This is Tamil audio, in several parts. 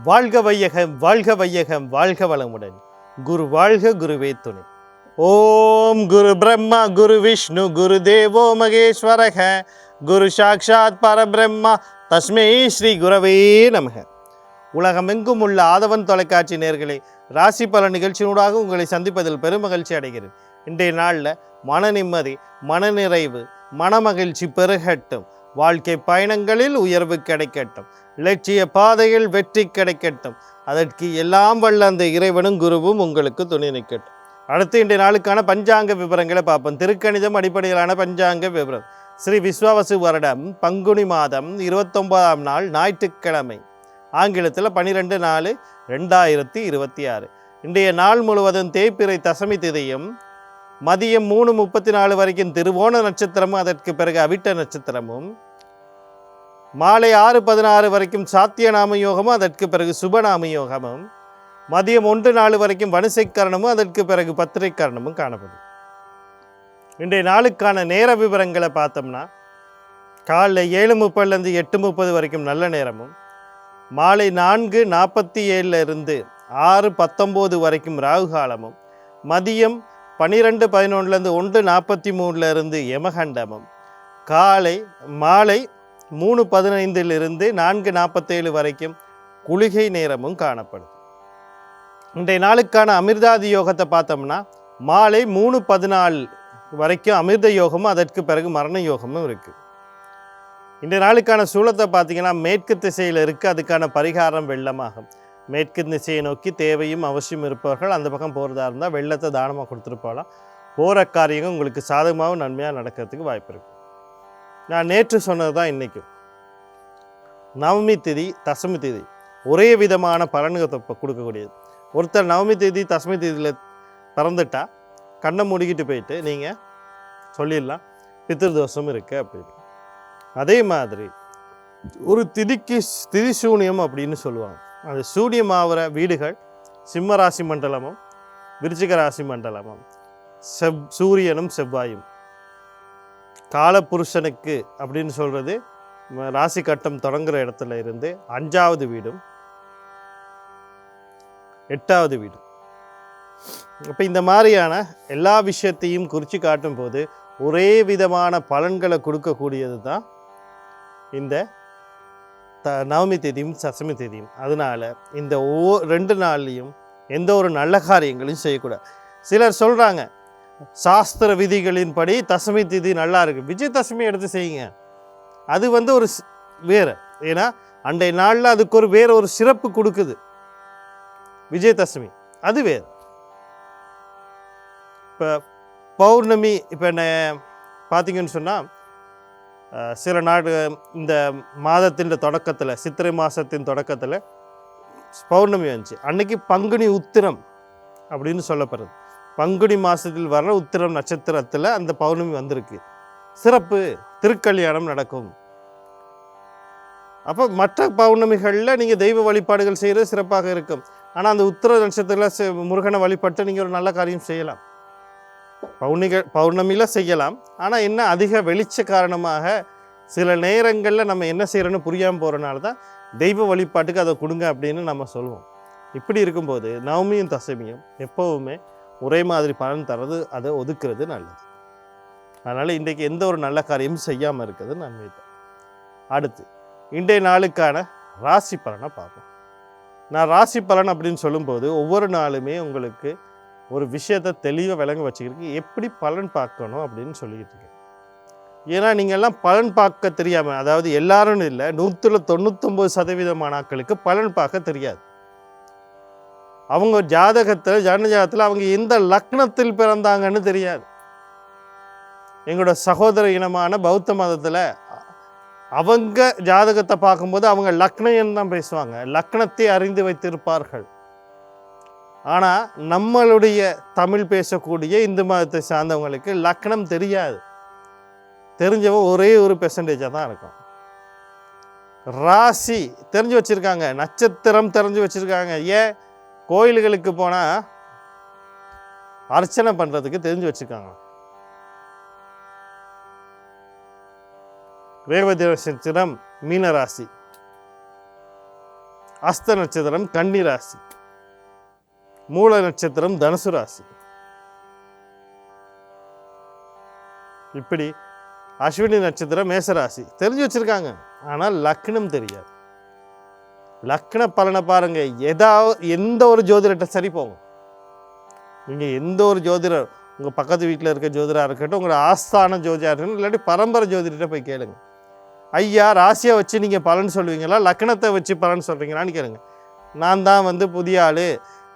வாழ்க வையகம், வாழ்க வையகம், வாழ்க வளமுடன். குரு வாழ்க, குருவே துணை. ஓம் குரு பிரம்மா, குரு விஷ்ணு, குரு தேவோ மகேஸ்வரக, குரு சாக்ஷாத் பரபிரம்மா, தஸ்மை ஸ்ரீ குரவே நமக. உலகமெங்கும் உள்ள ஆதவன் தொலைக்காட்சி நேயர்களே, ராசி பல நிகழ்ச்சியினூடாக உங்களை சந்திப்பதில் பெருமகிழ்ச்சி அடைகிறேன். இன்றைய நாளில் மன நிம்மதி, மனநிறைவு, மனமகிழ்ச்சி பெருகட்டும். வாழ்க்கை பயணங்களில் உயர்வு கிடைக்கட்டும். இலட்சிய பாதையில் வெற்றி கிடைக்கட்டும். அதற்கு எல்லாம் வல்ல அந்த இறைவனும் குருவும் உங்களுக்கு துணை நிற்கட்டும். அடுத்து இன்றைய நாளுக்கான பஞ்சாங்க விவரங்களை பார்ப்போம். திருக்கணிதம் அடிப்படையிலான பஞ்சாங்க விவரம். ஸ்ரீ விஸ்வாவசு வருடம் பங்குனி மாதம் 29ஆம் நாள் ஞாயிற்றுக்கிழமை, ஆங்கிலத்தில் 12/4/2026. இன்றைய நாள் முழுவதும் தேய்பிறை தசமி திதியும், மதியம் 3:34 வரைக்கும் திருவோண நட்சத்திரமும், அதற்கு பிறகு அவிட்ட நட்சத்திரமும், மாலை 6:16 வரைக்கும் சாத்தியநாம யோகமும், அதற்கு பிறகு சுபநாம யோகமும், மதியம் 1:04 வரைக்கும் வணிசைக்கரணமும், அதற்கு பிறகு பத்திரைக்கரணமும் காணப்படும். இன்றைய நாளுக்கான நேர விவரங்களை பார்த்தோம்னா, காலைல 7:30 8:30 வரைக்கும் நல்ல நேரமும், மாலை 4:47 6:19 வரைக்கும் ராகு காலமும், மதியம் 12:11 1:43 யமகண்டமும், மாலை 3:15 4:47 வரைக்கும் குளிகை நேரமும் காணப்படும். இன்றைய நாளுக்கான அமிர்தாதி யோகத்தை பார்த்தோம்னா, மாலை 3:14 வரைக்கும் அமிர்த யோகமும், அதற்கு பிறகு மரண யோகமும் இருக்குது. இன்றைய நாளுக்கான சூலத்தை பார்த்தீங்கன்னா மேற்கு திசையில் இருக்குது. அதுக்கான பரிகாரம் வெள்ளமாகும். மேற்கு திசையை நோக்கி தேவையும் அவசியம் இருப்பவர்கள் அந்த பக்கம் போகிறதா இருந்தால் வெள்ளத்தை தானமாக கொடுத்துட்டு போகலாம். போகிற காரியங்கள் உங்களுக்கு சாதகமாகவும் நன்மையாக நடக்கிறதுக்கு வாய்ப்பு இருக்குது. நான் நேற்று சொன்னது தான் இன்றைக்கும். நவமி திதி, தசமி திதி ஒரே விதமான பலன்களை கொடுக்கக்கூடியது. ஒருத்தர் நவமி திதி தசமி திதியில் பிறந்துட்டா கண்ணை மூடிக்கிட்டு போயிட்டு நீங்கள் சொல்லிடலாம் பித்திருதோஷம் இருக்குது அப்படின்னு. அதே மாதிரி ஒரு திதிக்கு திதி சூனியம் அப்படின்னு சொல்லுவாங்க. அது சூனியமாகிற வீடுகள் சிம்ம ராசி மண்டலமும் விருச்சிக ராசி மண்டலமும் சூரியனும் செவ்வாயும். காலபுருஷனுக்கு அப்படின்னு சொல்கிறது ராசி கட்டம் தொடங்குகிற இடத்துல இருந்து 5வது வீடும் 8வது வீடும். இப்போ இந்த மாதிரியான எல்லா விஷயத்தையும் குறித்து காட்டும் போது ஒரே விதமான பலன்களை கொடுக்கக்கூடியது தான் இந்த நவமி தேதியும் தசமி தேதியும். அதனால் இந்த 2 நாள்லையும் எந்த ஒரு நல்ல காரியங்களையும் செய்யக்கூடாது. சிலர் சொல்கிறாங்க சாஸ்திர விதிகளின்படி தசமி திதி நல்லா இருக்குது, விஜயதசமி எடுத்து செய்யுங்க. அது ஒரு வேறு, ஏன்னா அன்றைய நாளில் அதுக்கு வேறு ஒரு சிறப்பு கொடுக்குது. விஜயதசமி அது வேறு. இப்போ பௌர்ணமி, இப்போ என்ன பார்த்தீங்கன்னு சொன்னால், சில நாடு இந்த மாதத்தின் தொடக்கத்தில், சித்திரை மாதத்தின் தொடக்கத்தில் பௌர்ணமி வந்துச்சு. அன்னைக்கு பங்குனி உத்திரம் அப்படின்னு சொல்லப்படுறது. பங்குனி மாதத்தில் வர்ற உத்திரம் நட்சத்திரத்தில் அந்த பௌர்ணமி வந்திருக்கு. சிறப்பு, திருக்கல்யாணம் நடக்கும். அப்போ மற்ற பௌர்ணமிகளில் நீங்கள் தெய்வ வழிபாடுகள் செய்கிறது சிறப்பாக இருக்கும். ஆனால் அந்த உத்திர நட்சத்திரத்தில் முருகனை வழிபட்டு நீங்கள் ஒரு நல்ல காரியம் செய்யலாம். பௌர்ணமியில் செய்யலாம். ஆனால் என்ன, அதிக வெளிச்ச காரணமாக சில நேரங்களில் நம்ம என்ன செய்கிறோன்னு புரியாமல் போகிறனால தான் தெய்வ வழிபாட்டுக்கு அதை கொடுங்க அப்படின்னு நம்ம சொல்லுவோம். இப்படி இருக்கும்போது நவமியும் தசமியும் எப்போவுமே ஒரே மாதிரி பலன் தரது, அதை ஒதுக்குறது நல்லது. அதனால் இன்றைக்கு எந்த ஒரு நல்ல காரியமும் செய்யாமல் இருக்கிறது நன்மை தான். அடுத்து இன்றைய நாளுக்கான ராசி பலனை பார்ப்போம். நான் ராசி பலன் அப்படின்னு சொல்லும்போது ஒவ்வொரு நாளுமே உங்களுக்கு ஒரு விஷயத்தை தெளிவாக விளங்க வச்சுக்கிறதுக்கு எப்படி பலன் பார்க்கணும் அப்படின்னு சொல்லிக்கிட்டு இருக்கேன். ஏன்னா நீங்கள்லாம் பலன் பார்க்க தெரியாமல், அதாவது எல்லாரும் இல்லை, 99% ஆட்களுக்கு பலன் பார்க்க தெரியாது. அவங்க ஜனஜாதகத்தில் அவங்க எந்த லக்னத்தில் பிறந்தாங்கன்னு தெரியாது. எங்களோட சகோதர இனமான பௌத்த மதத்தில் அவங்க ஜாதகத்தை பார்க்கும்போது அவங்க லக்னம் தான் பேசுவாங்க, லக்னத்தை அறிந்து வைத்திருப்பார்கள். ஆனால் நம்மளுடைய தமிழ் பேசக்கூடிய இந்து மதத்தை சார்ந்தவங்களுக்கு லக்னம் தெரியாது. தெரிஞ்சவங்க ஒரே ஒரு பெர்சன்டேஜாக தான் இருக்கும். ராசி தெரிஞ்சு வச்சுருக்காங்க, நட்சத்திரம் தெரிஞ்சு வச்சுருக்காங்க. ஏன் கோயில்களுக்கு போனால் அர்ச்சனை பண்ணுறதுக்கு தெரிஞ்சு வச்சுருக்காங்க. ரேவதி நட்சத்திரம் மீனராசி, அஸ்த நட்சத்திரம் கன்னி ராசி, மூல நட்சத்திரம் தனுசு ராசி. இப்படி அஸ்வினி நட்சத்திரம் மேசராசி தெரிஞ்சு வச்சிருக்காங்க. ஆனால் லக்னம் தெரியாது. லக்ன பலனை பாருங்க. எந்த ஒரு ஜோதிடத்தை சரி போகும். நீங்க எந்த ஒரு ஜோதிடர், உங்க பக்கத்து வீட்டில் இருக்க ஜோதிடராக இருக்கட்டும், உங்களோட ஆஸ்தான ஜோதிடராக இருக்கட்டும், இல்லாட்டி பரம்பரை ஜோதிடத்தை போய் கேளுங்க. ஐயா, ராசியை வச்சு நீங்க பலன் சொல்லுவீங்களா, லக்னத்தை வச்சு பலன் சொல்றீங்களான்னு கேளுங்க. நான் தான் புதிய ஆளு,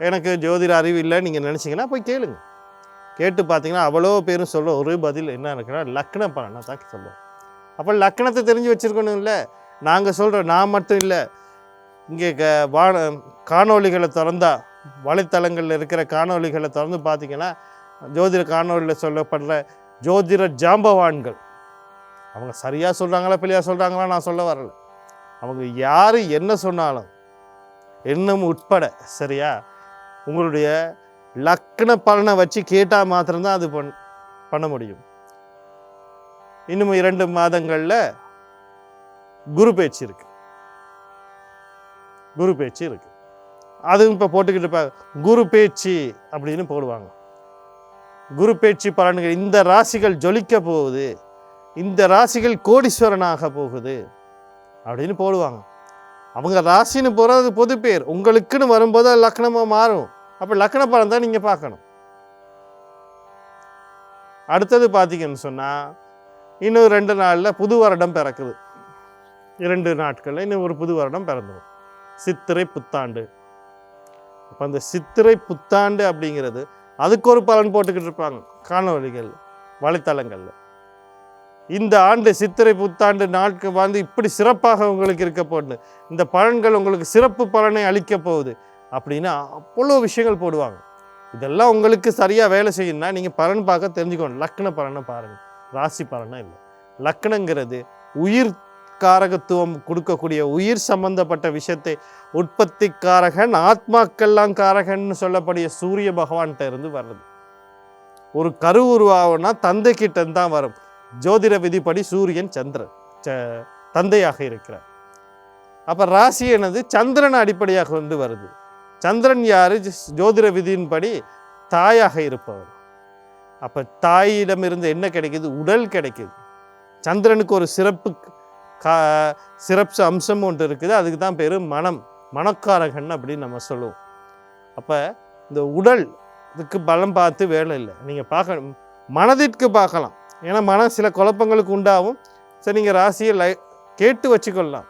எனக்கு ஜோதிட அறிவு இல்லை நீங்க நினைச்சீங்கன்னா போய் கேளுங்க. கேட்டு பார்த்தீங்கன்னா அவ்வளோ பேரும் சொல்ல ஒரு பதில் என்ன இருக்குன்னா லக்ன பலனை தான் சொல்லுவோம். அப்போ லக்னத்தை தெரிஞ்சு வச்சுருக்கணும். இல்லை நாங்கள் சொல்கிறோம், நான் மட்டும் இல்லை, இங்கே காணொலிகளை திறந்தா, வலைத்தளங்களில் இருக்கிற காணொலிகளை திறந்து பார்த்தீங்கன்னா ஜோதிட காணொலியில் சொல்லப்படுற ஜோதிட ஜாம்பவான்கள் அவங்க சரியாக சொல்கிறாங்களா பிள்ளையா சொல்கிறாங்களா நான் சொல்ல வரல. அவங்க யார் என்ன சொன்னாலும் எண்ணம் உட்பட சரியா உங்களுடைய லக்ன பலனை வச்சு கேட்டால் மாத்திரம்தான் அது பண்ண முடியும். இன்னும் 2 மாதங்களில் குரு பேச்சு இருக்கு. அதுவும் இப்போ போட்டுக்கிட்டு குரு பேச்சு அப்படின்னு போடுவாங்க. குரு பேச்சு பலன்கள், இந்த ராசிகள் ஜொலிக்க போகுது, இந்த ராசிகள் கோடீஸ்வரனாக போகுது அப்படின்னு போடுவாங்க. அவங்க ராசின்னு போகிறது பொது பேர். உங்களுக்குன்னு வரும்போது லக்னமாக மாறும். அப்போ லக்ன பலன் தான் நீங்கள் பார்க்கணும். அடுத்தது பார்த்தீங்கன்னு சொன்னால் இன்னும் 2 நாளில் புது வருடம் பிறக்குது. 2 நாட்களில் இன்னும் ஒரு புது வருடம் பிறந்துடும், சித்திரை புத்தாண்டு. அப்போ அந்த சித்திரை புத்தாண்டு அப்படிங்கிறது அதுக்கு ஒரு பலன் போட்டுக்கிட்டு இருப்பாங்க காணொலிகள் வலைத்தளங்களில். இந்த ஆண்டு சித்திரை புத்தாண்டு நாட்கள் இப்படி சிறப்பாக உங்களுக்கு இருக்க போகுது, இந்த பலன்கள் உங்களுக்கு சிறப்பு பலனை அளிக்க போகுது அப்படின்னா அவ்வளோ விஷயங்கள் போடுவாங்க. இதெல்லாம் உங்களுக்கு சரியாக வேலை செய்யணும்னா நீங்கள் பலன் பார்க்க தெரிஞ்சுக்கணும். லக்ன பலனை பாருங்கள், ராசி பலனா இல்லை. லக்னங்கிறது உயிர் காரகத்துவம் கொடுக்கக்கூடிய உயிர் சம்பந்தப்பட்ட விஷயத்தை உற்பத்தி காரகன், ஆத்மாக்கெல்லாம் காரகன்னு சொல்லக்கூடிய சூரிய பகவான்கிட்ட இருந்து வர்றது. ஒரு கரு உருவாகும்னா தந்தை கிட்ட தான் வரும். ஜோதிட விதிப்படி சூரியன் சந்திரன் தந்தையாக இருக்கிறார். அப்போ ராசி என்னது சந்திரனை அடிப்படையாக கொண்டு வருது. சந்திரன் யாரு? ஜோதிட விதியின்படி தாயாக இருப்பவர். அப்போ தாயிடமிருந்து என்ன கிடைக்குது? உடல் கிடைக்குது. சந்திரனுக்கு ஒரு சிறப்பு அம்சம் ஒன்று இருக்குது. அதுக்கு தான் பேர் மனக்காரகன் அப்படின்னு நம்ம சொல்லுவோம். அப்போ இந்த உடல் இதுக்கு பலம் பார்த்து வேலை இல்லை, நீங்கள் பார்க்கணும், மனதிற்கு பார்க்கலாம். ஏன்னா மனம் சில குழப்பங்களுக்கு உண்டாகும். சரி, நீங்கள் ராசியை கேட்டு வச்சுக்கொள்ளலாம்,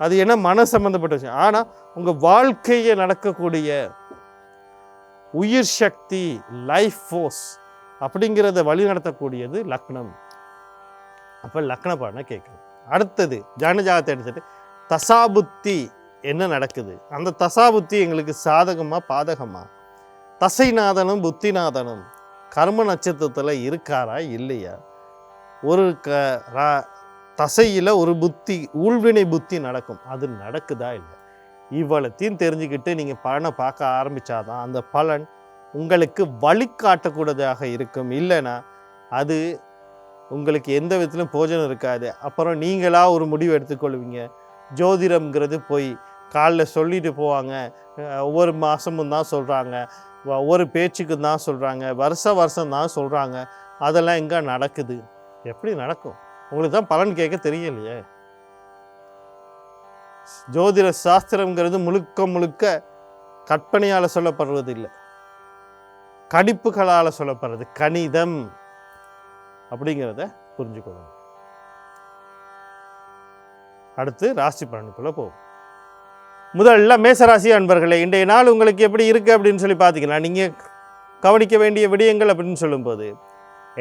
அது என்ன மன சம்பந்தப்பட்ட விஷயம். ஆனால் உங்கள் வாழ்க்கையை நடக்கக்கூடிய உயிர் சக்தி, லைஃப் ஃபோர்ஸ் அப்படிங்கிறத வழி நடத்தக்கூடியது லக்னம். அப்போ லக்ன பலனை கேட்கணும். அடுத்தது ஜனஜாதத்தை எடுத்துட்டு தசாபுத்தி என்ன நடக்குது, அந்த தசாபுத்தி எங்களுக்கு சாதகமா பாதகமா, தசைநாதனும் புத்திநாதனும் கர்ம நட்சத்திரத்தில் இருக்காரா இல்லையா, ஒரு தசையில் ஒரு புத்தி ஊழ்வினை புத்தி நடக்கும், அது நடக்குதா இல்லை, இவ்வளத்தையும் தெரிஞ்சுக்கிட்டு நீங்கள் பலனை பார்க்க ஆரம்பித்தாதான் அந்த பலன் உங்களுக்கு வழிகாட்டக்கூடியதாக இருக்கும். இல்லைன்னா அது உங்களுக்கு எந்த விதத்திலும் போஜனம் இருக்காது. அப்புறம் நீங்களாக ஒரு முடிவு எடுத்துக்கொள்வீங்க. ஜோதிடம்ங்கிறது போய் காலில் சொல்லிட்டு போவாங்க, ஒவ்வொரு மாதமும் தான் சொல்கிறாங்க, ஒவ்வொரு பேச்சுக்கும் தான் சொல்கிறாங்க, வருஷம் தான் சொல்கிறாங்க. அதெல்லாம் எங்கே நடக்குது? எப்படி நடக்கும்? உங்களுக்கு தான் பலன் கேட்க தெரியலையே. ஜோதிட சாஸ்திரம்ங்கிறது முழுக்க கற்பனையால் சொல்லப்படுறது இல்லை, கணிப்புகளால் சொல்லப்படுறது, கணிதம் அப்படிங்கிறத புரிஞ்சுக்கணும். அடுத்து ராசி பலனுக்குள்ளே போகும். முதல்ல மேசராசி அன்பர்களே, இன்றைய நாள் உங்களுக்கு எப்படி இருக்குது அப்படின்னு சொல்லி பார்த்தீங்கன்னா, நீங்கள் கவனிக்க வேண்டிய விடயங்கள் அப்படின்னு சொல்லும்போது,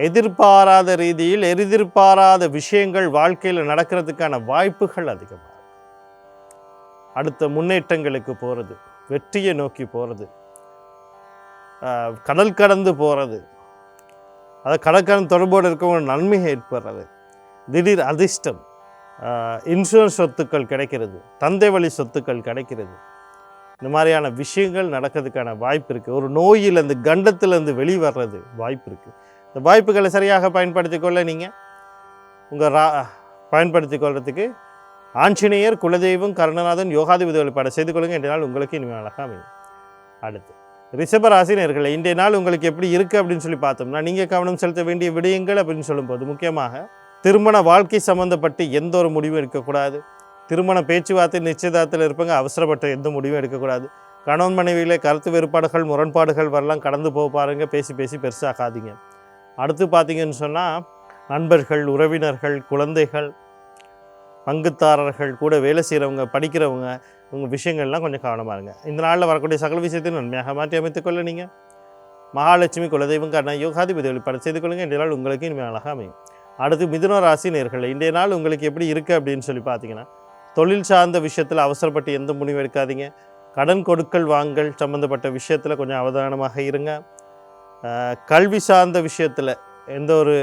எதிர்பாராத ரீதியில் எதிர்பாராத விஷயங்கள் வாழ்க்கையில் நடக்கிறதுக்கான வாய்ப்புகள் அதிகமாக. அடுத்த முன்னேற்றங்களுக்கு போகிறது, வெற்றியை நோக்கி போகிறது, கடல் கடந்து போகிறது, அதை கடற்கடன் தொடர்போடு இருக்கவங்க நன்மை ஏற்படுறது, திடீர் அதிர்ஷ்டம், இன்சூரன்ஸ் சொத்துக்கள் கிடைக்கிறது, தந்தை வழி சொத்துக்கள் கிடைக்கிறது, இந்த மாதிரியான விஷயங்கள் நடக்கிறதுக்கான வாய்ப்பு இருக்குது. ஒரு நோயில் அந்த கண்டத்திலேருந்து வெளிவர்றது வாய்ப்பு இருக்குது. இந்த வாய்ப்புகளை சரியாக பயன்படுத்தி கொள்ள நீங்கள் பயன்படுத்தி கொள்றதுக்கு ஆஞ்சநேயர், குலதெய்வம், கருணநாதன், யோகாதிபதி வழிபாடு செய்து கொள்ளுங்கள். இன்றைய நாள் உங்களுக்கு இனிமே அழகாக அமையும். அடுத்து ரிஷபராசி நேயர்களே, இன்றைய நாள் உங்களுக்கு எப்படி இருக்குது அப்படின்னு சொல்லி பார்த்தோம்னா, நீங்கள் கவனம் செலுத்த வேண்டிய விடயங்கள் அப்படின்னு சொல்லும்போது முக்கியமாக திருமண வாழ்க்கை சம்மந்தப்பட்டு எந்த ஒரு முடிவும் எடுக்கக்கூடாது. திருமண பேச்சுவார்த்தை நிச்சயதார்த்தத்தில் இருப்பாங்க, அவசரப்பட்ட எந்த முடிவும் எடுக்கக்கூடாது. கணவன் மனைவியிலே கருத்து வேறுபாடுகள், முரண்பாடுகள் வரலாம், கடந்து போக பாருங்கள், பேசி பேசி பெருசாகாதீங்க. அடுத்து பார்த்தீங்கன்னு சொன்னால், நண்பர்கள், உறவினர்கள், குழந்தைகள், பங்குதாரர்கள், கூட வேலை செய்கிறவங்க, படிக்கிறவங்க, உங்கள் விஷயங்கள்லாம் கொஞ்சம் கவனமாக இருங்க. இந்த நாளில் வரக்கூடிய சகல விஷயத்தையும் நன்மையாக மாற்றி அமைத்துக்கொள்ள நீங்கள் மகாலட்சுமி, குலதெய்வம், கர்ண யோகாதிபதி வழிபாடு செய்து கொள்ளுங்கள். இன்றைய நாள் உங்களுக்கு இனிமேல் அழகாக அமையும். அடுத்து மிதுன ராசி நேயர்களே, இன்றைய நாள் உங்களுக்கு எப்படி இருக்குது அப்படின்னு சொல்லி பார்த்தீங்கன்னா, தொழில் சார்ந்த விஷயத்தில் அவசரப்பட்டு எந்த முடிவும் எடுக்காதீங்க. கடன் கொடுக்கல் வாங்கல் சம்மந்தப்பட்ட விஷயத்தில் கொஞ்சம் அவதானமாக இருங்க. கல்வி சார்ந்த விஷயத்தில் எந்த ஒரு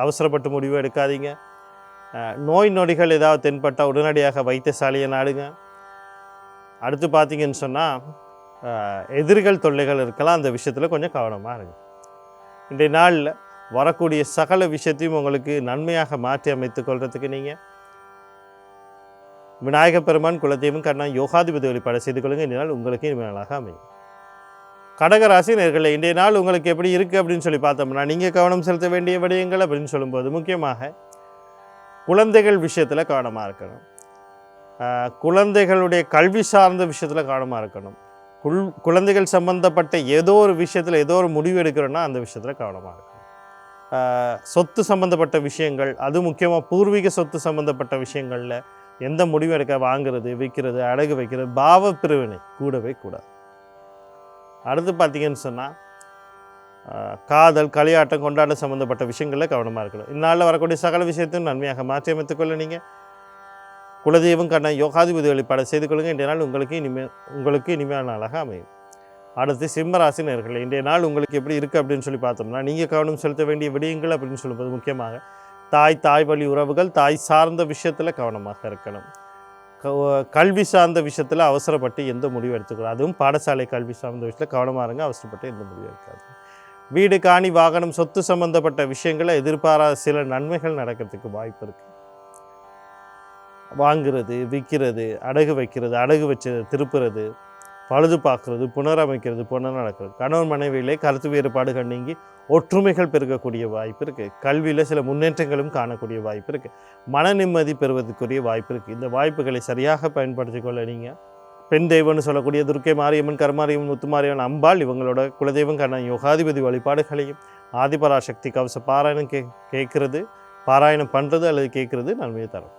அவசரப்பட்டு முடிவும் எடுக்காதீங்க. நோய் நொடிகள் ஏதாவது தென்பட்டால் உடனடியாக வைத்தியசாலையை நாடுங்க. அடுத்து பார்த்தீங்கன்னு சொன்னால், எதிரிகள் தொல்லைகள் இருக்கலாம், அந்த விஷயத்தில் கொஞ்சம் கவனமாக இருங்க. இன்றைய நாளில் வரக்கூடிய சகல விஷயத்தையும் உங்களுக்கு நன்மையாக மாற்றி அமைத்துக் கொள்றதுக்கு நீங்கள் விநாயக பெருமான், குலதெய்வம், கர்ணா யோகாதிபதி வழிபாடு செய்து கொள்ளுங்கள். இன்றைய நாள் உங்களுக்கு இனிமையாக அமையும். கடகராசி நேயர்களே, இன்றைய நாள் உங்களுக்கு எப்படி இருக்குது அப்படின்னு சொல்லி பார்த்தோம்னா, நீங்கள் கவனம் செலுத்த வேண்டிய விடயங்கள் அப்படின்னு சொல்லும்போது முக்கியமாக குழந்தைகள் விஷயத்தில் கவனமாக இருக்கணும். குழந்தைகளுடைய கல்வி சார்ந்த விஷயத்தில் கவனமாக இருக்கணும். குழந்தைகள் சம்பந்தப்பட்ட ஏதோ ஒரு விஷயத்தில் ஏதோ ஒரு முடிவு எடுக்கிறோன்னா அந்த விஷயத்தில் கவனமாக இருக்கணும். சொத்து சம்பந்தப்பட்ட விஷயங்கள், அது முக்கியமாக பூர்வீக சொத்து சம்பந்தப்பட்ட விஷயங்களில் எந்த முடிவு எடுக்க, வாங்கிறது, விற்கிறது, அடகு வைக்கிறது, பாவ பிரிவினை கூடவே கூடாது. அடுத்து பார்த்தீங்கன்னு சொன்னால், காதல், களியாட்டம், கொண்டாட்டம் சம்மந்தப்பட்ட விஷயங்களில் கவனமாக இருக்கணும். இந்நாளில் வரக்கூடிய சகல விஷயத்தையும் நன்மையாக மாற்றி அமைத்துக்கொள்ள நீங்கள் குலதெய்வம், கர்ண யோகாதிபதி வழிபாடு செய்து கொள்ளுங்கள். இன்றைய நாள் உங்களுக்கு இனிமையான நாளாக அமையும். அடுத்து சிம்மராசி நேயர்களே, இன்றைய நாள் உங்களுக்கு எப்படி இருக்குது அப்படின்னு சொல்லி பார்த்தோம்னா, நீங்கள் கவனம் செலுத்த வேண்டிய விடயங்கள் அப்படின்னு சொல்லும்போது முக்கியமாக தாய் வழி உறவுகள், தாய் சார்ந்த விஷயத்தில் கவனமாக இருக்கணும். கல்வி சார்ந்த விஷயத்தில் அவசரப்பட்டு எந்த முடிவு எடுத்துக்கூடாது. அதுவும் பாடசாலை கல்வி சார்ந்த விஷயத்தில் கவனமாக இருங்க, அவசரப்பட்டு எந்த முடிவு எடுக்காது. வீடு, காணி, வாகனம், சொத்து சம்பந்தப்பட்ட விஷயங்களை எதிர்பாராத சில நன்மைகள் நடக்கிறதுக்கு வாய்ப்பு இருக்குது. வாங்கிறது, விற்கிறது, அடகு வைக்கிறது, அடகு வச்சு திருப்புறது, பழுது பார்க்குறது, புனரமைக்கிறது போன்ற நடக்கிறது. கணவன் மனைவியிலே கருத்து வேறுபாடுகள் நீங்கி ஒற்றுமைகள் பெருகக்கூடிய வாய்ப்பு இருக்குது. கல்வியில் சில முன்னேற்றங்களும் காணக்கூடிய வாய்ப்பு இருக்குது. மன நிம்மதி பெறுவதற்குரிய வாய்ப்பு இருக்குது. இந்த வாய்ப்புகளை சரியாக பயன்படுத்தி கொள்ள நீங்கள் பெண் தெய்வம்னு சொல்லக்கூடிய துர்க்கை மாரியம்மன், கருமாரியம்மன், முத்துமாரியம்மன், அம்பாள் இவங்களோட குலதெய்வம், கர்ண யோகாதிபதி வழிபாடுகளையும் ஆதிபராசக்தி கவச பாராயணம் கேட்கறது, பாராயணம் பண்ணுறது அல்லது கேட்குறது நன்மையை தரும்.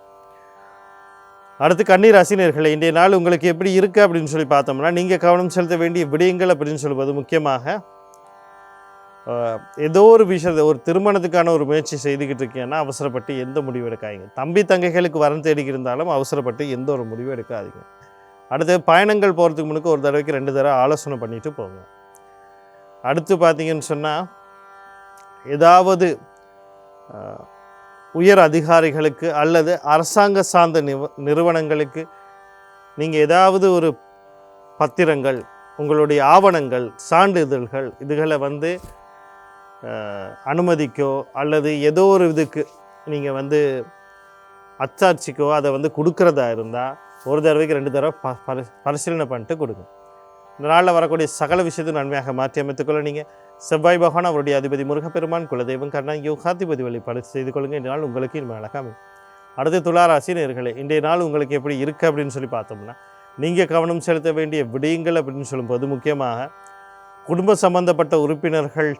அடுத்து கன்னிராசி நேயர்களே, இன்றைய நாள் உங்களுக்கு எப்படி இருக்குது அப்படின்னு சொல்லி பார்த்தோம்னா, நீங்கள் கவனம் செலுத்த வேண்டிய விடயங்கள் அப்படின்னு சொல்லுவது முக்கியமாக ஏதோ ஒரு விஷயத்தை, ஒரு திருமணத்துக்கான ஒரு முயற்சி செய்துக்கிட்டு இருக்கீங்கன்னா அவசரப்பட்டு எந்த முடிவு எடுக்காதீங்க. தம்பி தங்கைகளுக்கு வரம் தேடிக்கிட்டு இருந்தாலும் அவசரப்பட்டு எந்த ஒரு முடிவு எடுக்காதீங்க. அடுத்து பயணங்கள் போகிறதுக்கு முன்னுக்கு ஒரு தடவைக்கு 2 தடவை ஆலோசனை பண்ணிவிட்டு போங்க. அடுத்து பார்த்தீங்கன்னு சொன்னால், ஏதாவது உயர் அதிகாரிகளுக்கு அல்லது அரசாங்க சார்ந்த நிறுவனங்களுக்கு நீங்கள் ஏதாவது ஒரு பத்திரங்கள், உங்களுடைய ஆவணங்கள், சான்றிதழ்கள் இதுகளை அனுமதிக்கோ அல்லது ஏதோ ஒரு இதுக்கு நீங்கள் அச்சாட்சிக்கோ அதை கொடுக்குறதா இருந்தால் ஒரு தடவைக்கு 2 தடவை பரிசீலனை பண்ணிட்டு கொடுங்க. இந்த நாளில் வரக்கூடிய சகல விஷயத்தையும் நன்மையாக மாற்றி அமைத்துக்கொள்ள நீங்கள் செவ்வாய் பகவான், அவருடைய அதிபதி முருகப்பெருமான், குலதெய்வம், கர்ண யோகாதிபதி வழிபாடு செய்து கொள்ளுங்கள். இன்றைய நாள் உங்களுக்கு இனிமே அழகாக. அடுத்து துளாராசி நேயர்களே, இன்றைய நாள் உங்களுக்கு எப்படி இருக்குது அப்படின்னு சொல்லி பார்த்தோம்னா, நீங்கள் கவனம் செலுத்த வேண்டிய விடயங்கள் அப்படின்னு சொல்லும்போது முக்கியமாக குடும்ப சம்பந்தப்பட்ட உறுப்பினர்கள்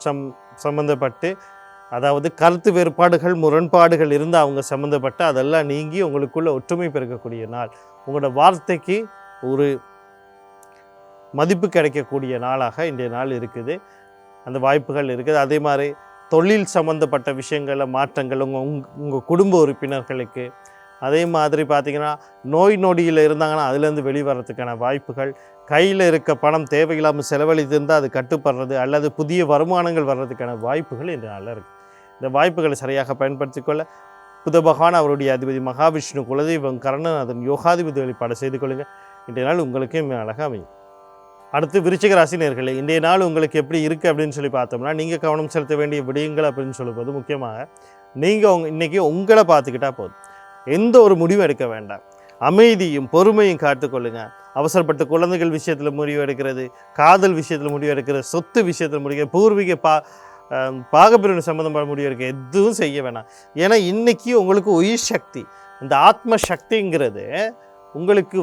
சம்பந்தப்பட்டு, அதாவது கருத்து வேறுபாடுகள், முரண்பாடுகள் இருந்து அவங்க சம்மந்தப்பட்டு அதெல்லாம் நீங்கி உங்களுக்குள்ள ஒற்றுமை பெருக்கக்கூடிய நாள். உங்களோட வார்த்தைக்கு ஒரு மதிப்பு கிடைக்கக்கூடிய நாளாக இன்றைய நாள் இருக்குது. அந்த வாய்ப்புகள் இருக்குது. அதே மாதிரி தொழில் சம்மந்தப்பட்ட விஷயங்களில் மாற்றங்கள் உங்கள் குடும்ப உறுப்பினர்களுக்கு, அதே மாதிரி பார்த்திங்கன்னா நோய் நொடியில் இருந்தாங்கன்னா அதுலேருந்து வெளிவரத்துக்கான வாய்ப்புகள், கையில் இருக்க பணம் தேவையில்லாமல் செலவழித்திருந்தால் அது கட்டுப்படுறது அல்லது புதிய வருமானங்கள் வர்றதுக்கான வாய்ப்புகள் இன்றைய நாளில் இருக்குது. இந்த வாய்ப்புகளை சரியாக பயன்படுத்தி கொள்ள புத பகவான், அவருடைய அதிபதி மகாவிஷ்ணு, குலதெய்வம், கருணநாதன், யோகாதிபதி வழிபாடு செய்து கொள்ளுங்கள். இன்றைய நாள் உங்களுக்கு அழகாக அமையும். அடுத்து விருச்சிக ராசி நேயர்களே, இன்றைய நாள் உங்களுக்கு எப்படி இருக்குது அப்படின்னு சொல்லி பார்த்தோம்னா, நீங்கள் கவனம் செலுத்த வேண்டிய விடயங்கள் அப்படின்னு சொல்லும்போது முக்கியமாக நீங்கள் இன்றைக்கி உங்களை பார்த்துக்கிட்டா போதும். எந்த ஒரு முடிவும் எடுக்க வேண்டாம். அமைதியும் பொறுமையும் காத்துக்கொள்ளுங்க. அவசரப்பட்டு குழந்தைகள் விஷயத்தில் முடிவு எடுக்கிறது, காதல் விஷயத்தில் முடிவு எடுக்கிறது, சொத்து விஷயத்தில் முடிவு, பூர்வீக பாகப்பிரிவினை சம்மந்தமான முடிவு எடுக்க எதுவும் செய்ய வேணாம். ஏன்னா இன்றைக்கி உங்களுக்கு உயிர் சக்தி, இந்த ஆத்ம சக்திங்கிறது உங்களுக்கு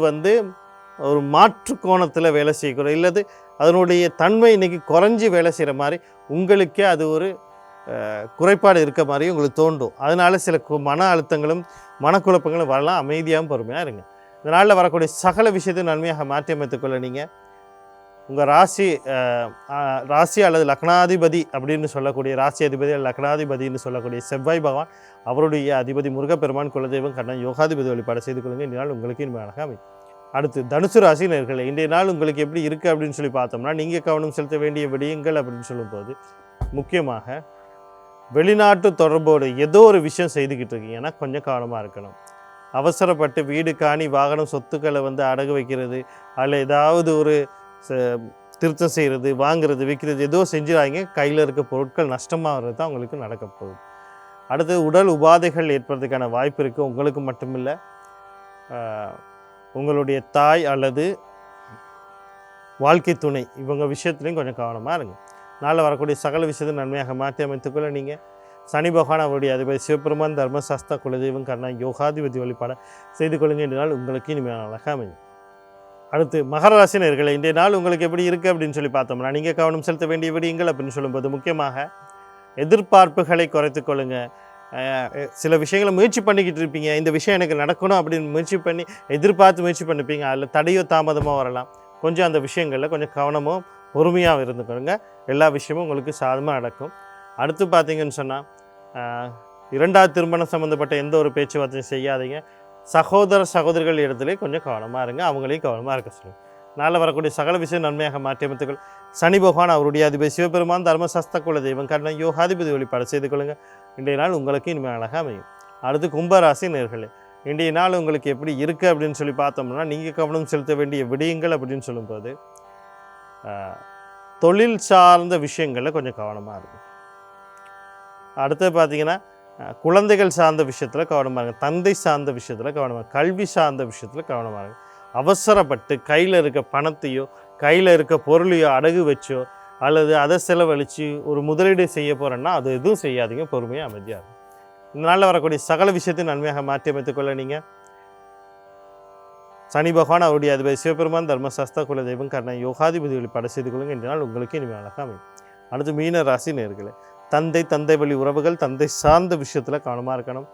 ஒரு மாற்று கோணத்தில் வேலை செய்யக்கூடாது, இல்லது அதனுடைய தன்மை இன்றைக்கி குறைஞ்சி வேலை செய்கிற மாதிரி உங்களுக்கே அது ஒரு குறைபாடு இருக்க மாதிரி உங்களுக்கு தோன்றும். அதனால் சில மன அழுத்தங்களும் மனக்குழப்பங்களும் வரலாம். அமைதியாகவும் பொறுமையாக இருங்க. இதனால் வரக்கூடிய சகல விஷயத்தையும் நன்மையாக மாற்றி அமைத்துக்கொள்ள நீங்கள் உங்கள் ராசி அல்லது லக்னாதிபதி அப்படின்னு சொல்லக்கூடிய ராசி அதிபதி அல்லது லக்னாதிபதினு சொல்லக்கூடிய செவ்வாய் பகவான், அவருடைய அதிபதி முருகப்பெருமான், குலதெய்வம், கண்ணன், யோகாதிபதி வழிபாடு செய்து கொள்ளுங்கள். இந்த நாள் உங்களுக்கு இனிமையாக அமையும். அடுத்து தனுசு ராசி நேயர்களே, இன்றைய நாள் உங்களுக்கு எப்படி இருக்குது அப்படின்னு சொல்லி பார்த்தோம்னா, நீங்கள் கவனம் செலுத்த வேண்டிய விடயங்கள் அப்படின்னு சொல்லும்போது முக்கியமாக வெளிநாட்டு தொடர்போடு ஏதோ ஒரு விஷயம் செய்துக்கிட்டு இருக்கீங்கன்னா கொஞ்சம் கவனமாக இருக்கணும். அவசரப்பட்டு வீடு, காணி, வாகனம், சொத்துக்களை அடகு வைக்கிறது, அதில் ஏதாவது ஒரு திருத்தம் செய்கிறது, வாங்கிறது, விற்கிறது ஏதோ செஞ்சுறாங்க. கையில் இருக்க பொருட்கள் நஷ்டமாகிறது தான் உங்களுக்கு நடக்க போகுது. அடுத்து உடல் உபாதைகள் ஏற்படுறதுக்கான வாய்ப்பு இருக்குது. உங்களுக்கு மட்டுமில்லை, உங்களுடைய தாய் அல்லது வாழ்க்கை துணை இவங்க விஷயத்துலையும் கொஞ்சம் கவனமாக இருங்க. நாளில் வரக்கூடிய சகல விஷயத்தை நன்மையாக மாற்றி அமைத்துக்கொள்ள நீங்கள் சனி பகவான், அவருடைய அதிபதி சிவபெருமான், தர்மசாஸ்திர, குலதெய்வம், கர்ணன், யோகாதிபதி வழிபாடு செய்து கொள்ளுங்க. இன்றைய நாள் உங்களுக்கு இனிமையான அழகாக அமையும். அடுத்து மகர ராசி நேயர்களே, இன்றைய நாள் உங்களுக்கு எப்படி இருக்குது அப்படின்னு சொல்லி பார்த்தோம்னா, நீங்கள் கவனம் செலுத்த வேண்டிய விடயங்கள் அப்படின்னு சொல்லும்போது முக்கியமாக எதிர்பார்ப்புகளை குறைத்து கொள்ளுங்கள். சில விஷயங்களை முயற்சி பண்ணிக்கிட்டு இருப்பீங்க, இந்த விஷயம் எனக்கு நடக்கணும் அப்படின்னு முயற்சி பண்ணி எதிர்பார்த்து முயற்சி பண்ணிப்பீங்க, அதில் தடையோ தாமதமாக வரலாம். கொஞ்சம் அந்த விஷயங்களில் கொஞ்சம் கவனமும் பொறுமையாக இருந்துக்கொள்ளுங்க. எல்லா விஷயமும் உங்களுக்கு சாதமாக நடக்கும். அடுத்து பார்த்தீங்கன்னு சொன்னால், இரண்டாவது திருமணம் சம்மந்தப்பட்ட எந்த ஒரு பேச்சுவார்த்தையும் செய்யாதீங்க. சகோதரிகள் இடத்துல கொஞ்சம் கவனமாக இருங்க, அவங்களையும் கவனமாக இருக்க சொல்லுங்கள். நாளில் வரக்கூடிய சகல விஷயம் நன்மையாக மாற்றி அமைத்துக்கள். சனி பகவான், அவருடைய அதிபதி சிவபெருமான், தர்மசாஸ்திர, குலதெய்வம், கர்ணன், யோகாதிபதி வழிபாடு செய்து கொள்ளுங்கள். இன்றைய நாள் உங்களுக்கு இனிமையாக அழகாக அமையும். அடுத்து கும்பராசி நேயர்களே, இன்றைய நாள் உங்களுக்கு எப்படி இருக்குது அப்படின்னு சொல்லி பார்த்தோம்னா, நீங்கள் கவனம் செலுத்த வேண்டிய விடயங்கள் அப்படின்னு சொல்லும்போது தொழில் சார்ந்த விஷயங்களில் கொஞ்சம் கவனமாக இருக்கும். அடுத்தது பார்த்தீங்கன்னா, குழந்தைகள் சார்ந்த விஷயத்தில் கவனமாக இருங்க, தந்தை சார்ந்த விஷயத்தில் கவனமாக, கல்வி சார்ந்த விஷயத்தில் கவனமாக இருங்க. அவசரப்பட்டு கையில் இருக்க பணத்தையோ கையில் இருக்க பொருளையோ அடகு வச்சோ அல்லது அதை செலவழித்து ஒரு முதலீடு செய்ய போகிறேன்னா அது எதுவும் செய்யாதீங்க. பொறுமையாக அமைதியாக இருக்கும். இந்த நாளில் வரக்கூடிய சகல விஷயத்தையும் நன்மையாக மாற்றி அமைத்துக்கொள்ள நீங்கள் சனி பகவான், அவருடைய அதிபதி சிவபெருமான், தர்மசாஸ்திர, குலதெய்வம், கர்ணன், யோகாதிபதி வழிபாடு செய்து கொள்ளுங்கள். இந்த நாள் உங்களுக்கு இனிமையாக அழகாக அமையும். அடுத்து மீன ராசி நேயர்களே, தந்தை வழி உறவுகள், தந்தை சார்ந்த விஷயத்தில் கவனமாக இருக்கணும்.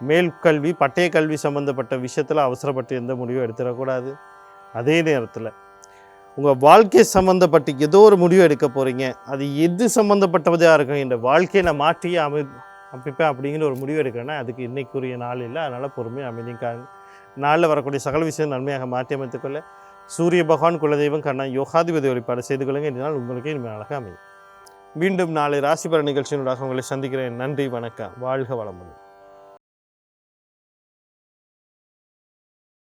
மேல் கல்வி, பட்டய கல்வி சம்மந்தப்பட்ட விஷயத்தில் அவசரப்பட்டு எந்த முடிவும் எடுத்துடக்கூடாது. அதே நேரத்தில் உங்கள் வாழ்க்கை சம்மந்தப்பட்டு ஏதோ ஒரு முடிவு எடுக்க போகிறீங்க, அது எது சம்மந்தப்பட்டதாக இருக்கும், இந்த வாழ்க்கையை நான் மாற்றியே அமைப்பேன் அப்படிங்கிற ஒரு முடிவு எடுக்கிறேன்னா அதுக்கு இன்றைக்குரிய நாள் இல்லை. அதனால் பொறுமையாக அமைதிக்காங்க. நாளில் வரக்கூடிய சகல விஷயம் நன்மையாக மாற்றி அமைத்துக்கொள்ள சூரிய பகவான், குலதெய்வம், கர்ணன், யோகாதிபதி வழிபாடு செய்து கொள்ளுங்கள். இந்த நாள் உங்களுக்கு இனிமையாக அழகாக அமையும். மீண்டும் நாளை ராசி பலன் நிகழ்ச்சியினூடாக உங்களை சந்திக்கிறேன். நன்றி, வணக்கம், வாழ்க வளமுடன்.